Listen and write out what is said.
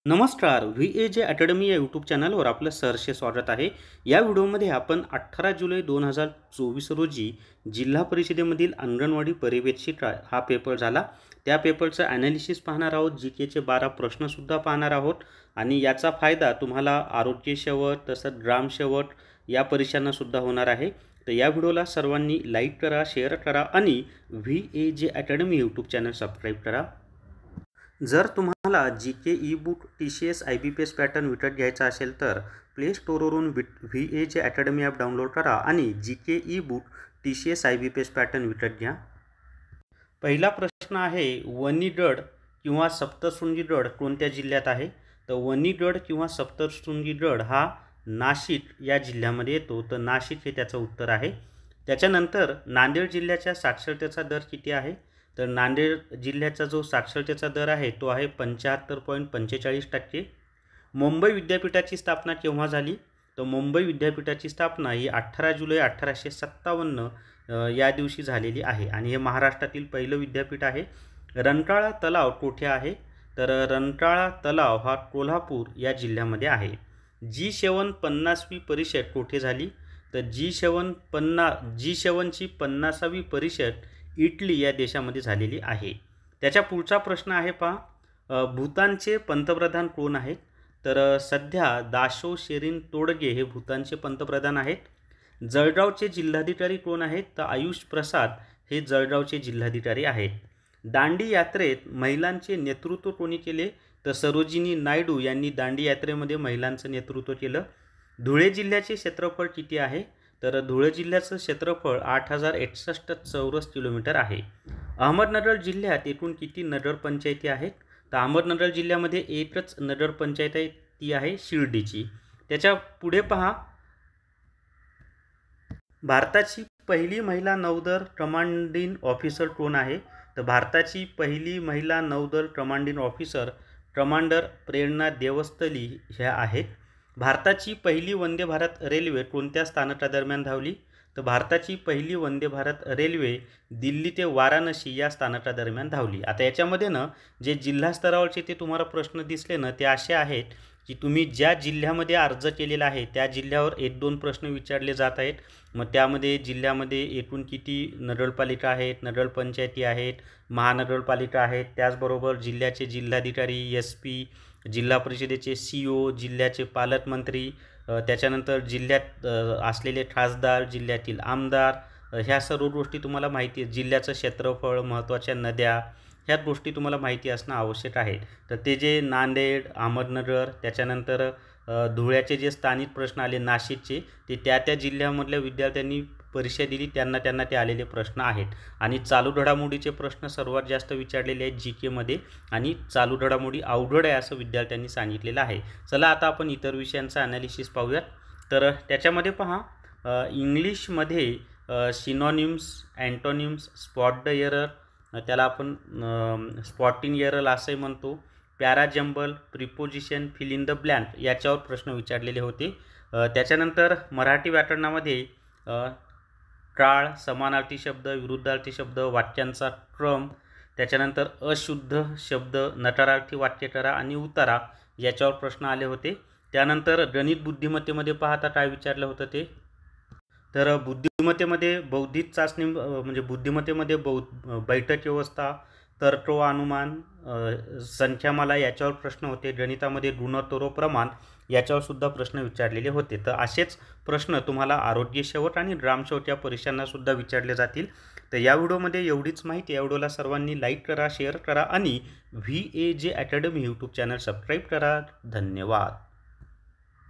नमस्कार. VAJ academy या YouTube चॅनलवर आपलं सहर्ष स्वागत आहे. या व्हिडिओमध्ये आपण 18 जुलै 2024 रोजी जिल्हा परिषदेमधील अंगणवाडी पर्यवेक्षिका हा पेपर झाला. त्या पेपरचं ॲनालिसिस पाहणार आहोत. GKचे 12 प्रश्नसुद्धा पाहणार आहोत आणि याचा फायदा तुम्हाला आरोग्य सेवक तसंच ग्रामसेवक या परीक्षांनासुद्धा होणार आहे. तर या व्हिडिओला सर्वांनी लाईक करा, शेअर करा आणि VAJ academy YouTube channel subscribe करा. जर तुम्हाला GK e book TCS IBPS pattern विकत घ्यायचा असेल तर प्ले स्टोरवरून VAJ अकॅडमी ॲप डाउनलोड करा आणि GK e book TCS IBPS pattern विकत घ्या. पहिला प्रश्न आहे, वनीगड किंवा सप्तशृंगी गड कोणत्या जिल्ह्यात आहे? तर वनीगड किंवा सप्तशृंगी गड हा नाशिक या जिल्ह्यामध्ये येतो. तर नाशिक हे त्याचं उत्तर आहे. त्याच्यानंतर नांदेड जिल्ह्याच्या साक्षरतेचा दर किती आहे? तर नांदेड जिल्ह्याचा जो साक्षरतेचा दर आहे तो आहे 75.45%. मुंबई विद्यापीठाची स्थापना केव्हा झाली? तर मुंबई विद्यापीठाची स्थापना ही 18 जुलै 1857 या दिवशी झालेली आहे आणि हे महाराष्ट्रातील पहिलं विद्यापीठ आहे. रंकाळा तलाव कोठे आहे? तर रंकाळा तलाव हा कोल्हापूर या जिल्ह्यामध्ये आहे. G7 50वी परिषद कोठे झाली? तर G7ची 50वी परिषद इटली या देशामध्ये झालेली आहे. त्याच्या पुढचा प्रश्न आहे पहा, भूतानचे पंतप्रधान कोण आहेत? तर सध्या दाशो शेरिंग तोडगे हे भूतानचे पंतप्रधान आहेत. जळगावचे जिल्हाधिकारी कोण आहेत? तर आयुष प्रसाद हे जळगावचे जिल्हाधिकारी आहेत. दांडी यात्रेत महिलांचे नेतृत्व कोणी केले? तर सरोजिनी नायडू यांनी दांडी यात्रेमध्ये महिलांचं नेतृत्व केलं. धुळे जिल्ह्याचे क्षेत्रफळ किती आहे? तर धुळे जिल्ह्याचं क्षेत्रफळ 8061 चौरस किलोमीटर आहे. अहमदनगर जिल्ह्यात एकूण किती नगरपंचायती आहेत? तर अहमदनगर जिल्ह्यामध्ये एकच नगरपंचायत आहे, ती आहे शिर्डीची. त्याच्या पुढे पहा, भारताची पहिली महिला नौदल कमांडिंग ऑफिसर कोण आहे? तर भारताची पहिली महिला नौदल कमांडिंग ऑफिसर कमांडर प्रेरणा देवस्थली ह्या आहेत. भारताची पहिली वंदे भारत रेल्वे कोणत्या स्थानकादरम्यान धावली? तर भारताची पहिली वंदे भारत रेल्वे दिल्ली ते वाराणसी या स्थानकादरम्यान धावली. आता याच्यामध्ये जे जिल्हा स्तरावरचे ते तुम्हाला प्रश्न दिसले ते असे आहेत की तुम्ही ज्या जिल्ह्यामध्ये अर्ज केलेला आहे त्या जिल्ह्यावर 1-2 प्रश्न विचारले जात आहेत. मग त्यामध्ये जिल्ह्यामध्ये एकूण किती नगरपालिका आहेत, नगरपंचायती आहेत, महानगरपालिका आहेत, त्याचबरोबर जिल्ह्याचे जिल्हाधिकारी, SP, जिल्हा परिषदेचे CO, जिल्ह्याचे पालकमंत्री, त्याच्यानंतर जिल्ह्यात असलेले खासदार, जिल्ह्यातील आमदार, ह्या सर्व गोष्टी तुम्हाला माहिती आहे. जिल्ह्याचं क्षेत्रफळ, महत्त्वाच्या नद्या, ह्या गोष्टी तुम्हाला माहिती असणं आवश्यक आहे. तर ते जे नांदेड, अहमदनगर, त्याच्यानंतर धुळ्याचे जे स्थानिक प्रश्न आले नाशिकचे, ते त्या जिल्ह्यामधल्या विद्यार्थ्यांनी परीक्षा दिली त्यांना ते आलेले प्रश्न आहेत. आणि चालू घडामोडीचे प्रश्न सर्वात जास्त विचारलेले आहेत GKमध्ये आणि चालू घडामोडी अवघड आहे असं विद्यार्थ्यांनी सांगितलेलं आहे. चला आता आपण इतर विषयांचा ॲनालिसिस पाहूयात. तर त्याच्यामध्ये पहा, इंग्लिशमध्ये synonyms, antonyms, spot the error, त्याला आपण स्पॉटिंग एरर असंही म्हणतो, parajumble, preposition, fill in the blank याच्यावर प्रश्न विचारलेले होते. त्याच्यानंतर मराठी व्याकरणामध्ये काळ, समानार्थी शब्द, विरुद्धार्थी शब्द, वाक्यांचा क्रम, त्याच्यानंतर अशुद्ध शब्द, नकारार्थी वाक्य करा आणि उतारा याच्यावर प्रश्न आले होते. त्यानंतर गणित बुद्धिमत्तेमध्ये पाहता काय विचारलं होतं ते? तर बुद्धिमत्तेमध्ये बौद्धिक चाचणी म्हणजे बुद्धिमत्तेमध्ये बैठक व्यवस्था, तर्क व अनुमान, संख्यामाला याच्यावर प्रश्न होते. गणितामध्ये गुणोत्तर व प्रमाण याच्यावर सुद्धा प्रश्न विचारलेले होते. तर असेच प्रश्न तुम्हाला आरोग्य सेवक आणि ग्रामसेवक या परीक्षांना सुद्धा विचारले जातील. तर या व्हिडिओमध्ये एवढीच माहिती. या व्हिडिओला सर्वांनी लाईक करा, शेअर करा आणि VAJ academy YouTube channel subscribe करा. धन्यवाद.